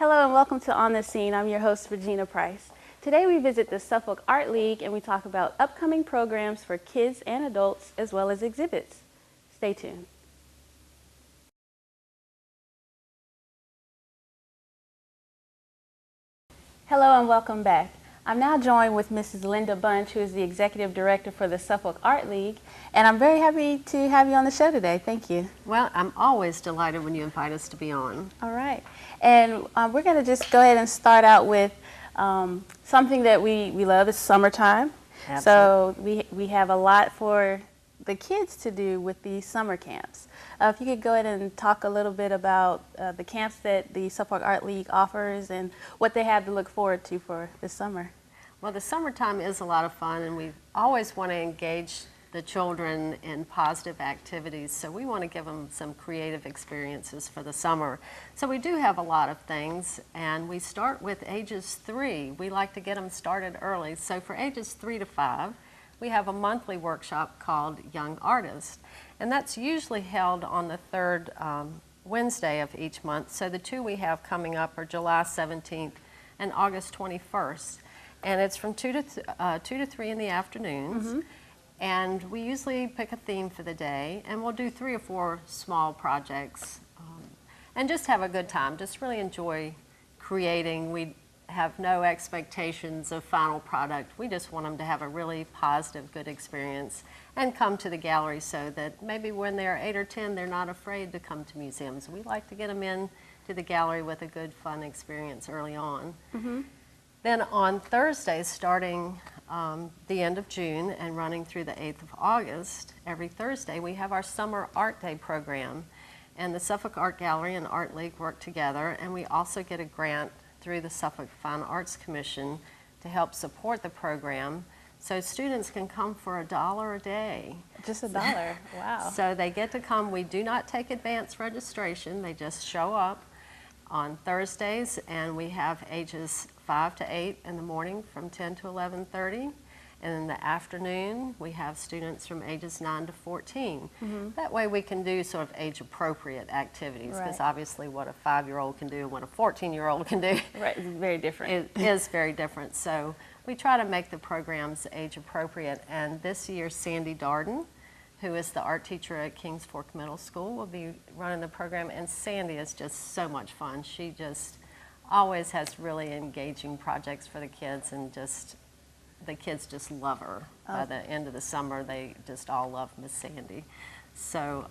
Hello and welcome to On the Scene. I'm your host, Regina Price. Today we visit the Suffolk Art League and we talk about upcoming programs for kids and adults as well as exhibits. Stay tuned. Hello and welcome back. I'm now joined with Mrs. Linda Bunch, who is the Executive Director for the Suffolk Art League, and I'm very happy to have you on the show today. Thank you. Well, I'm always delighted when you invite us to be on. All right. And we're going to just go ahead and start out with something that we love. It's summertime. Absolutely. So we have a lot for the kids to do with these summer camps. If you could go ahead and talk a little bit about the camps that the Suffolk Art League offers and what they have to look forward to for this summer. Well, the summertime is a lot of fun, and we always want to engage the children in positive activities, so we want to give them some creative experiences for the summer. So we do have a lot of things, and we start with ages 3. We like to get them started early. So for ages 3 to 5, we have a monthly workshop called Young Artist, and that's usually held on the third Wednesday of each month. So the two we have coming up are July 17th and August 21st, and it's from 2 to 3 in the afternoons. Mm-hmm. And we usually pick a theme for the day, and we'll do 3 or 4 small projects and just have a good time, just really enjoy creating. We have no expectations of final product. We just want them to have a really positive, good experience and come to the gallery so that maybe when they're 8 or 10, they're not afraid to come to museums. We like to get them in to the gallery with a good, fun experience early on. Mm-hmm. Then on Thursdays, starting the end of June and running through the 8th of August, every Thursday we have our Summer Art Day program. And the Suffolk Art Gallery and Art League work together, and we also get a grant through the Suffolk Fine Arts Commission to help support the program. So students can come for $1 a day. Just $1, wow. So they get to come. We do not take advance registration. They just show up on Thursdays, and we have ages 5 to 8 in the morning from 10 to 11:30. And in the afternoon, we have students from ages 9 to 14. Mm-hmm. That way we can do sort of age-appropriate activities, because Right. obviously what a 5-year-old can do and what a 14-year-old can do Right, it's very different. it is very different. So we try to make the programs age-appropriate. And this year, Sandy Darden, who is the art teacher at Kings Fork Middle School, will be running the program. And Sandy is just so much fun. She just always has really engaging projects for the kids, and the kids just love her. By the end of the summer, they just all love Miss Sandy. So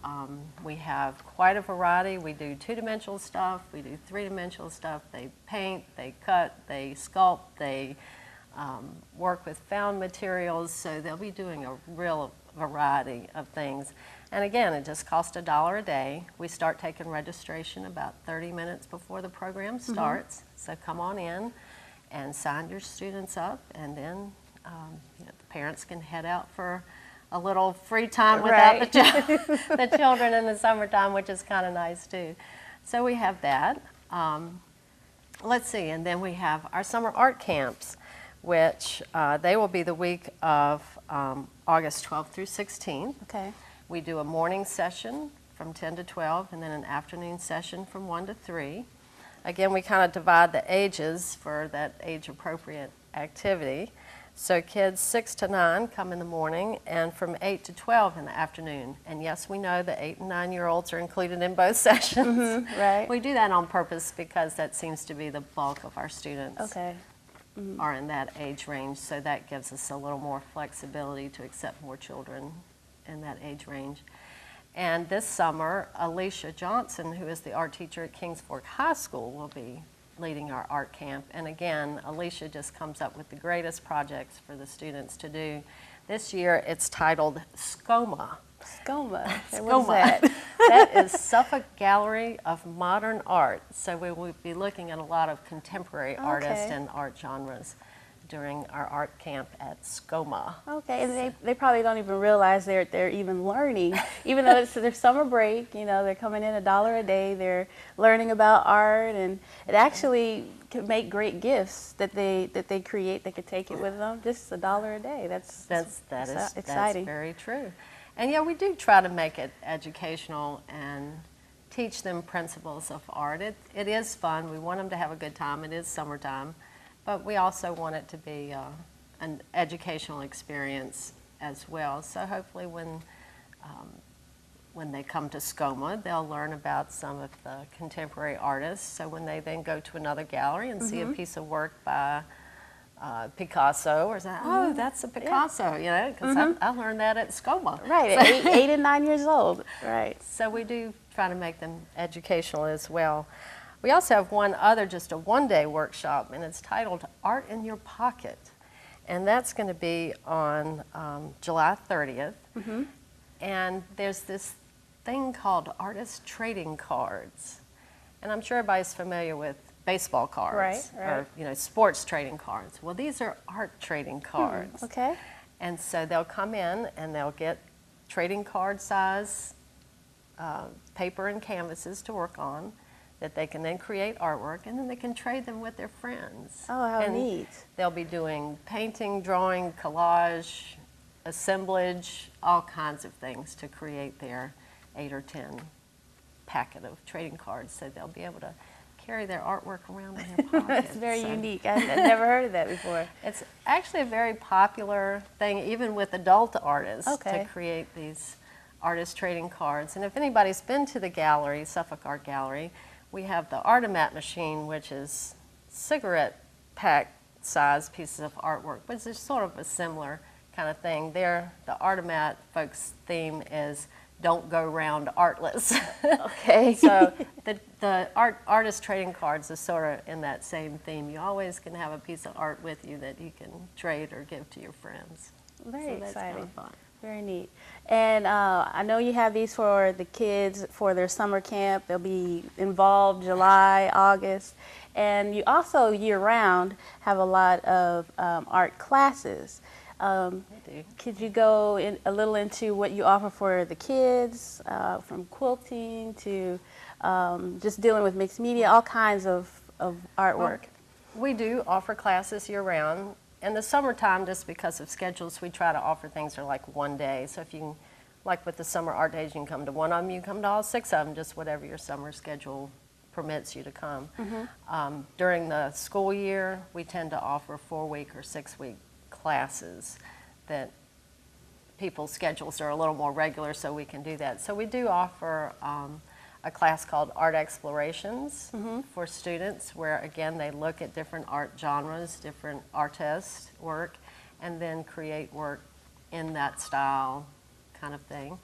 we have quite a variety. We do 2-dimensional stuff, we do 3-dimensional stuff. They paint, they cut, they sculpt, they work with found materials. So they'll be doing a real variety of things. And again, it just costs $1 a day. We start taking registration about 30 minutes before the program starts. Mm-hmm. So come on in and sign your students up, and then the parents can head out for a little free time without Right. the children in the summertime, which is kind of nice too. So we have that. Let's see, and then we have our summer art camps, which they will be the week of August 12th through 16th. Okay. We do a morning session from 10 to 12, and then an afternoon session from 1 to 3. Again, we kind of divide the ages for that age-appropriate activity. So kids 6 to 9 come in the morning, and from 8 to 12 in the afternoon. And yes, we know the 8 and 9-year-olds are included in both sessions. Mm-hmm, right. We do that on purpose because that seems to be the bulk of our students. Okay. Mm-hmm. Are in that age range, so that gives us a little more flexibility to accept more children in that age range. And this summer, Alicia Johnson, who is the art teacher at Kings Fork High School, will be leading our art camp. And again, Alicia just comes up with the greatest projects for the students to do. This year, it's titled SCOMA. SCOMA. SCOMA. What is that? That is Suffolk Gallery of Modern Art. So we will be looking at a lot of contemporary artists and art genres during our art camp at SCOMA. Okay, and they probably don't even realize they're even learning, even though it's their summer break. They're coming in $1 a day. They're learning about art, and it actually can make great gifts that they create. They could take it with them. Just $1 a day. That's exciting. That's very true. And yeah, we do try to make it educational and teach them principles of art. It is fun. We want them to have a good time. It is summertime, but we also want it to be an educational experience as well. So hopefully when they come to SCOMA, they'll learn about some of the contemporary artists. So when they then go to another gallery and see a piece of work by Picasso, or say, oh, that's a Picasso, you know, because I learned that at SCOMA. Right, So, 8 and 9 years old. Right. So we do try to make them educational as well. We also have one other, just a one-day workshop, and it's titled Art in Your Pocket. And that's going to be on July 30th. And there's this thing called artist trading cards. And I'm sure everybody's familiar with baseball cards, or sports trading cards. Well, these are art trading cards. Okay. And so they'll come in and they'll get trading card size paper and canvases to work on that they can then create artwork, and then they can trade them with their friends. Oh, how neat. They'll be doing painting, drawing, collage, assemblage, all kinds of things to create their 8 or 10 packet of trading cards, so they'll be able to carry their artwork around in their pockets. That's very unique. I've never heard of that before. It's actually a very popular thing, even with adult artists, Okay. to create these artist trading cards. And if anybody's been to the gallery, Suffolk Art Gallery, we have the Artomat machine, which is cigarette pack size pieces of artwork, which is sort of a similar kind of thing. There, the Artomat folks' theme is "Don't go round artless." Okay. So the artist trading cards is sort of in that same theme. You always can have a piece of art with you that you can trade or give to your friends. Very so that's exciting. kind of fun. Very neat. And I know you have these for the kids for their summer camp. They'll be involved July, August. And you also year-round have a lot of art classes. Could you go a little into what you offer for the kids, from quilting to just dealing with mixed media, all kinds of artwork? Well, we do offer classes year-round. In the summertime, just because of schedules, we try to offer things that are like one day. So if you can, like with the summer art days, you can come to one of them, you can come to all 6 of them, just whatever your summer schedule permits you to come. During the school year, we tend to offer 4-week or 6-week classes that people's schedules are a little more regular, so we can do that. So we do offer a class called Art Explorations for students, where again they look at different art genres, different artists' work, and then create work in that style kind of thing.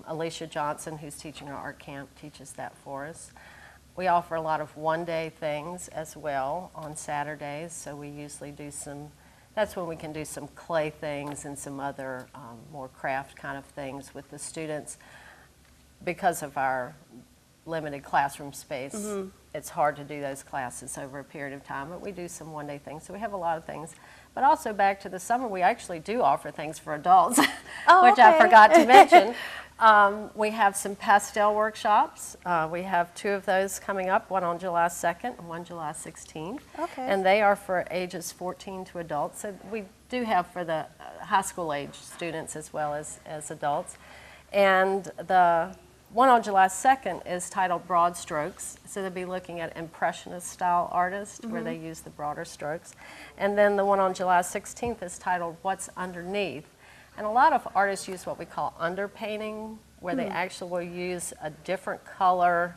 Alicia Johnson, who's teaching our art camp, teaches that for us. We offer a lot of one-day things as well on Saturdays, so we usually do that's when we can do some clay things and some other more craft kind of things with the students. Because of our limited classroom space, it's hard to do those classes over a period of time, but we do some one-day things. So we have a lot of things. But also back to the summer, we actually do offer things for adults, which I forgot to mention. We have some pastel workshops. We have 2 of those coming up, one on July 2nd and one July 16th. Okay. And they are for ages 14 to adults. So we do have for the high school age students as well as adults. And the one on July 2nd is titled Broad Strokes. So they'll be looking at Impressionist style artists where they use the broader strokes. And then the one on July 16th is titled What's Underneath. And a lot of artists use what we call underpainting, where they actually will use a different color,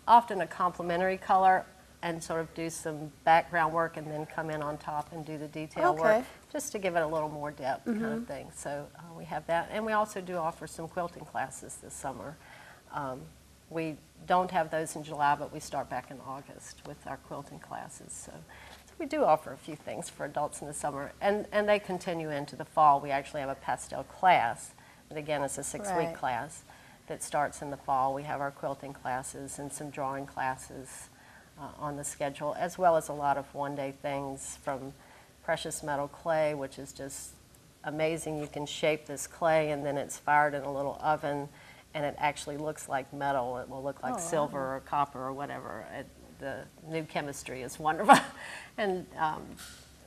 often a complementary color, and sort of do some background work and then come in on top and do the detail work, just to give it a little more depth kind of thing. So we have that. And we also do offer some quilting classes this summer. We don't have those in July, but we start back in August with our quilting classes. So we do offer a few things for adults in the summer. And they continue into the fall. We actually have a pastel class. And again, it's a 6-week class that starts in the fall. We have our quilting classes and some drawing classes on the schedule, as well as a lot of one-day things from precious metal clay, which is just amazing. You can shape this clay and then it's fired in a little oven and it actually looks like metal. It will look like silver or copper or whatever. The new chemistry is wonderful. And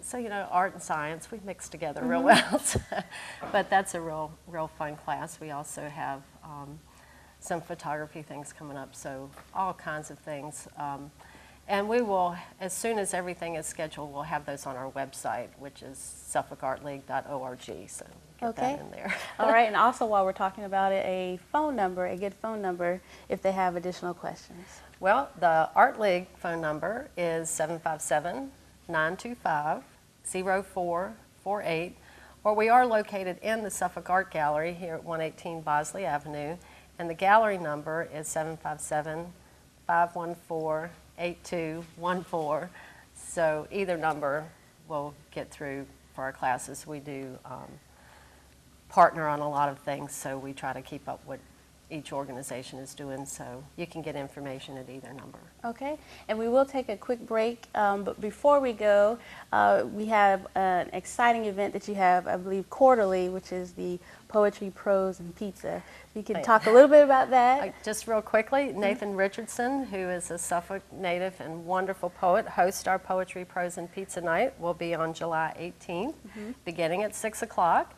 so, you know, art and science, we mix together real well. But that's a real fun class. We also have some photography things coming up, so all kinds of things. And we will, as soon as everything is scheduled, we'll have those on our website, which is suffolkartleague.org, so get that in there. All right, and also while we're talking about it, a phone number, a good phone number if they have additional questions. Well, the Art League phone number is 757-925-0448, or we are located in the Suffolk Art Gallery here at 118 Bosley Avenue, and the gallery number is 757-514-8214. So either number will get through for our classes. We do partner on a lot of things, so we try to keep up what each organization is doing, so you can get information at either number. Okay, and we will take a quick break, but before we go, we have an exciting event that you have, I believe, quarterly, which is the Poetry, Prose, and Pizza. You can talk a little bit about that. Just real quickly, Nathan Richardson, who is a Suffolk native and wonderful poet, hosts our Poetry, Prose, and Pizza Night. Will be on July 18th, beginning at 6 o'clock.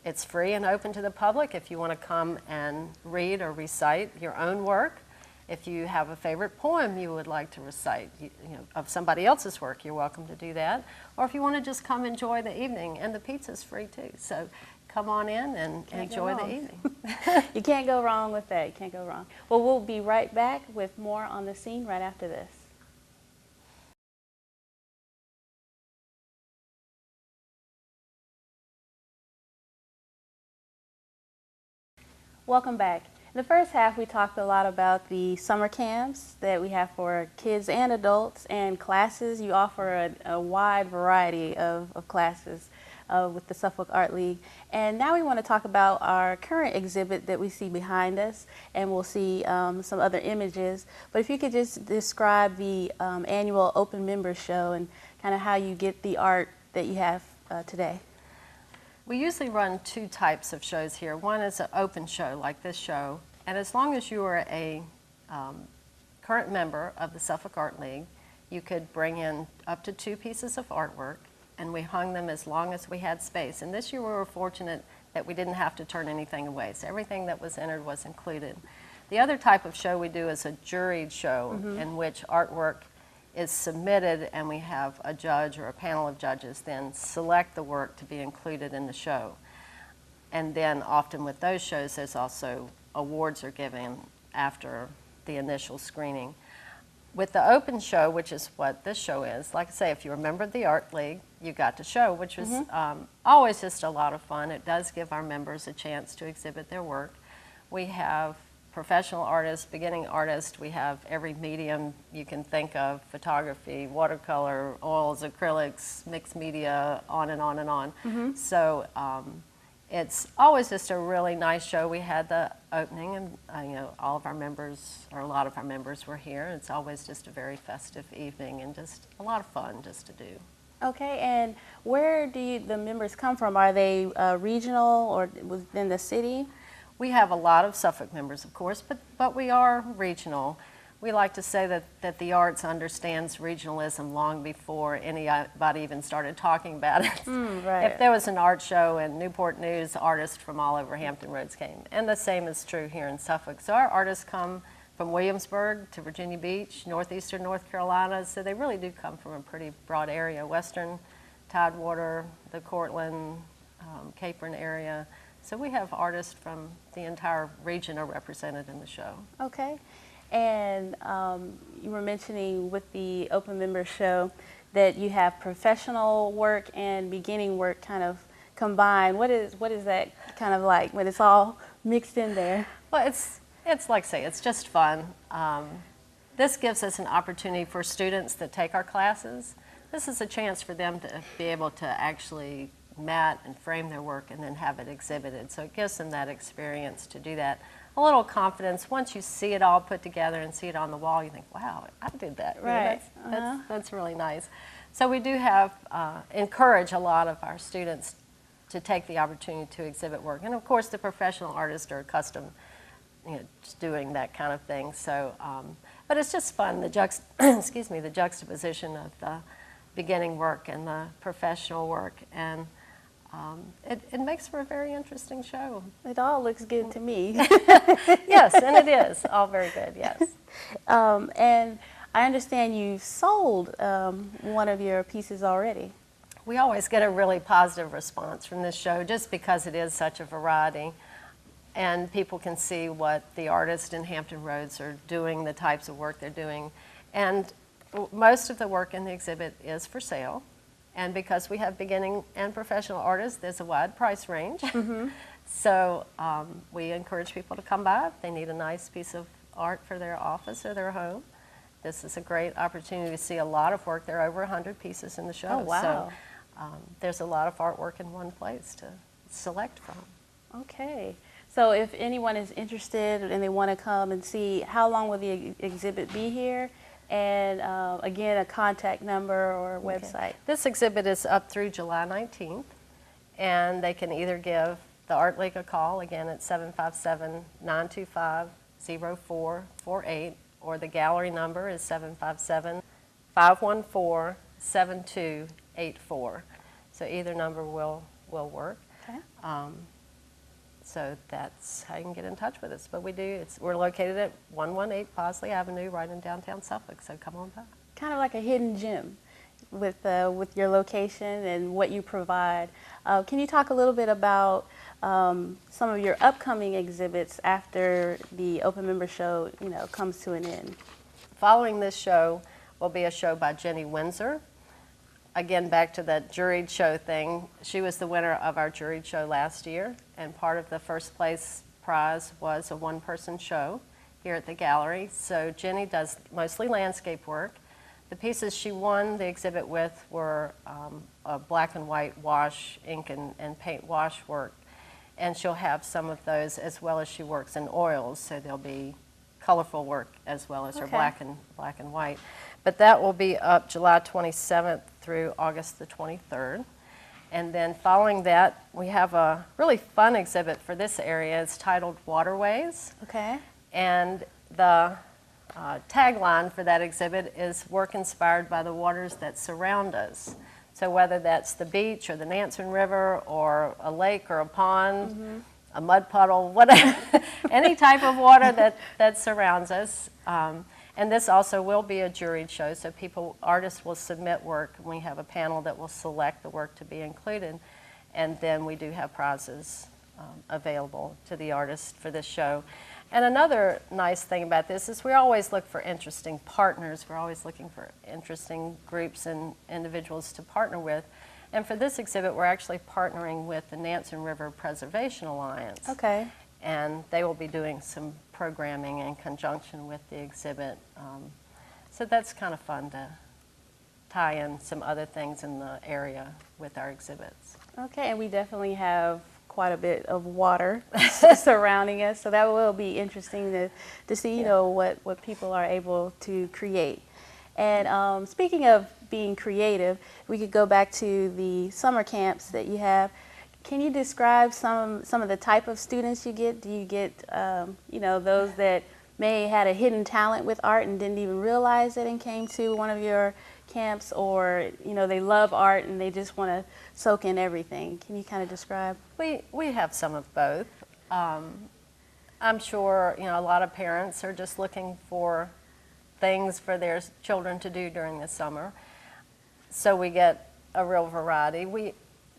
It's free and open to the public if you want to come and read or recite your own work. If you have a favorite poem you would like to recite, of somebody else's work, you're welcome to do that. Or if you want to just come enjoy the evening, and the pizza's free too. So come on in and enjoy the evening. You can't go wrong with that. You can't go wrong. Well, we'll be right back with more on the scene right after this. Welcome back. In the first half, we talked a lot about the summer camps that we have for kids and adults, and classes. You offer a wide variety of classes with the Suffolk Art League. And now we want to talk about our current exhibit that we see behind us, and we'll see some other images. But if you could just describe the annual Open Members Show and kind of how you get the art that you have today. We usually run two types of shows here. One is an open show like this show, and as long as you are a current member of the Suffolk Art League, you could bring in up to 2 pieces of artwork, and we hung them as long as we had space. And this year we were fortunate that we didn't have to turn anything away, so everything that was entered was included. The other type of show we do is a juried show in which artwork is submitted, and we have a judge or a panel of judges then select the work to be included in the show. And then often with those shows, there's also awards are given after the initial screening. With the open show, which is what this show is, like I say, if you were a member of the Art League, you got to show, which was always just a lot of fun. It does give our members a chance to exhibit their work. We have professional artists, beginning artists. We have every medium you can think of: photography, watercolor, oils, acrylics, mixed media, on and on and on. So it's always just a really nice show. We had the opening, and all of our members, or a lot of our members, were here. It's always just a very festive evening and just a lot of fun just to do. Okay, and where do the members come from? Are they regional or within the city? We have a lot of Suffolk members, of course, but we are regional. We like to say that the arts understands regionalism long before anybody even started talking about it. Right. If there was an art show in Newport News, artists from all over Hampton Roads came. And the same is true here in Suffolk. So our artists come from Williamsburg to Virginia Beach, northeastern North Carolina, so they really do come from a pretty broad area. Western Tidewater, the Cortland, Capron area. So we have artists from the entire region are represented in the show. Okay. And you were mentioning with the Open Member Show that you have professional work and beginning work kind of combined. What is that kind of like when it's all mixed in there? Well, it's like I say, it's just fun. This gives us an opportunity for students that take our classes. This is a chance for them to be able to actually mat and frame their work and then have it exhibited. So it gives them that experience to do that. A little confidence. Once you see it all put together and see it on the wall, you think, wow, I did that. Right. That's really nice. So we do have, encourage a lot of our students to take the opportunity to exhibit work. And of course the professional artists are accustomed just doing that kind of thing. So, but it's just fun, the juxtaposition of the beginning work and the professional work. And it makes for a very interesting show. It all looks good to me. Yes, and it is all very good, yes. And I understand you sold one of your pieces already. We always get a really positive response from this show just because it is such a variety. And people can see what the artists in Hampton Roads are doing, the types of work they're doing. And most of the work in the exhibit is for sale. And because we have beginning and professional artists, there's a wide price range. Mm-hmm. So we encourage people to come by if they need a nice piece of art for their office or their home. This is a great opportunity to see a lot of work. There are over 100 pieces in the show. Oh, wow. So there's a lot of artwork in one place to select from. Okay. So if anyone is interested and they want to come and see, how long will the exhibit be here? And again, a contact number or website. This exhibit is up through July 19th, and they can either give the Art League a call, again at 757-925-0448, or the gallery number is 757-514-7284. So either number will work. Okay. So that's how you can get in touch with us. But we're located at 118 Bosley Avenue, right in downtown Suffolk, so come on by. Kind of like a hidden gem with your location and what you provide. Can you talk a little bit about some of your upcoming exhibits after the open member show, comes to an end? Following this show will be a show by Jenny Windsor. Again, back to that juried show thing. She was the winner of our juried show last year, and part of the first place prize was a one-person show here at the gallery. So Jenny does mostly landscape work. The pieces she won the exhibit with were a black and white wash, ink and paint wash work, and she'll have some of those as well as she works in oils, so there'll be colorful work as well as her black and white. But that will be up July 27th through August the 23rd. And then following that, we have a really fun exhibit for this area. It's titled Waterways. Okay. And the tagline for that exhibit is work inspired by the waters that surround us. So whether that's the beach or the Nansen River or a lake or a pond, mm-hmm. a mud puddle, whatever, any type of water that surrounds us. And this also will be a juried show, so artists will submit work, and we have a panel that will select the work to be included, and then we do have prizes available to the artists for this show. And another nice thing about this is we always look for interesting partners. We're always looking for interesting groups and individuals to partner with. And for this exhibit, we're actually partnering with the Nansen River Preservation Alliance. Okay. And they will be doing some programming in conjunction with the exhibit. So that's kind of fun to tie in some other things in the area with our exhibits. Okay, and we definitely have quite a bit of water surrounding us, so that will be interesting to see, what people are able to create. And speaking of being creative, we could go back to the summer camps that you have. Can you describe some of the type of students you get? Do you get, those that may had a hidden talent with art and didn't even realize it and came to one of your camps, or, they love art and they just want to soak in everything? Can you kind of describe? We have some of both. I'm sure, a lot of parents are just looking for things for their children to do during the summer. So we get a real variety.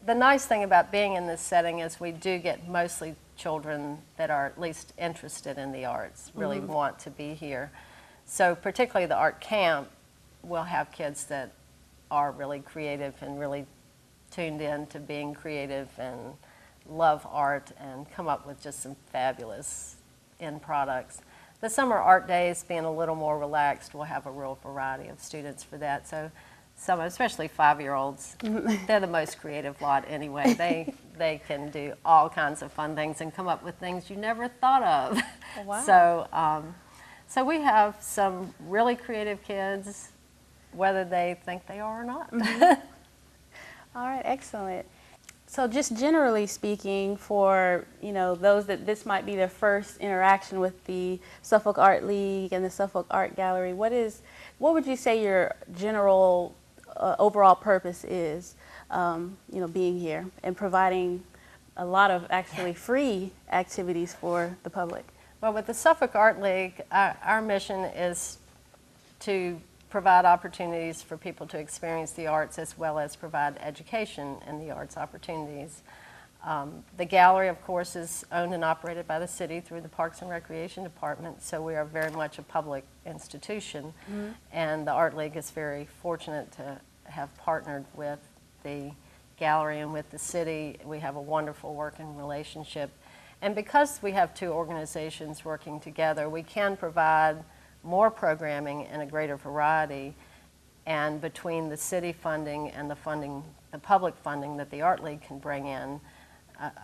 The nice thing about being in this setting is we do get mostly children that are at least interested in the arts, really mm-hmm. want to be here. So particularly the art camp will have kids that are really creative and really tuned in to being creative and love art and come up with just some fabulous end products. The summer art days, being a little more relaxed, we'll have a real variety of students for that. So some, especially 5-year-olds, they're the most creative lot anyway. They can do all kinds of fun things and come up with things you never thought of. Oh, wow. So we have some really creative kids, whether they think they are or not. Mm-hmm. All right, excellent. So just generally speaking, for those that this might be their first interaction with the Suffolk Art League and the Suffolk Art Gallery, what would you say your general overall purpose is being here and providing a lot of actually free activities for the public. Well, with the Suffolk Art League, our mission is to provide opportunities for people to experience the arts as well as provide education in the arts opportunities. The gallery, of course, is owned and operated by the city through the Parks and Recreation Department, so we are very much a public institution. Mm-hmm. And the Art League is very fortunate to have partnered with the gallery and with the city. We have a wonderful working relationship. And because we have two organizations working together, we can provide more programming and a greater variety. And between the city funding and the public funding that the Art League can bring in,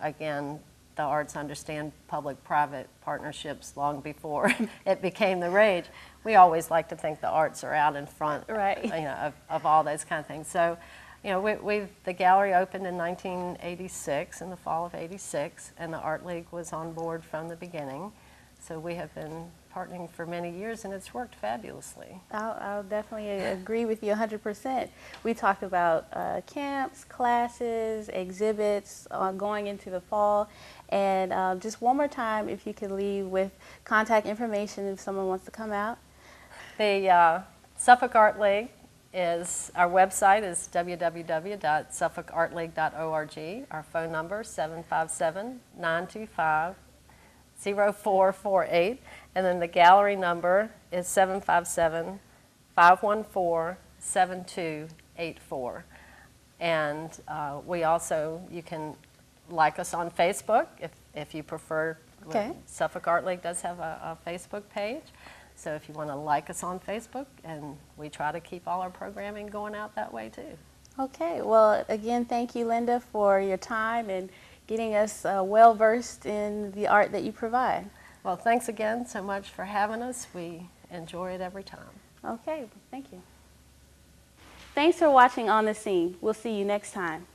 again, the arts understand public-private partnerships long before it became the rage. We always like to think the arts are out in front, right, of all those kind of things. So, the gallery opened in 1986, in the fall of '86, and the Art League was on board from the beginning. So we have been partnering for many years, and it's worked fabulously. I'll definitely agree with you 100%. We talked about camps, classes, exhibits going into the fall. And just one more time, if you could leave with contact information if someone wants to come out. The Suffolk Art League our website is www.suffolkartleague.org. Our phone number is 757-925-0448. And then the gallery number is 757-514-7284. And you can like us on Facebook if you prefer. Okay. Suffolk Art League does have a Facebook page. So if you want to like us on Facebook, and we try to keep all our programming going out that way too. Okay, well, again, thank you, Linda, for your time and getting us well-versed in the art that you provide. Well, thanks again so much for having us. We enjoy it every time. Okay, thank you. Thanks for watching On the Scene. We'll see you next time.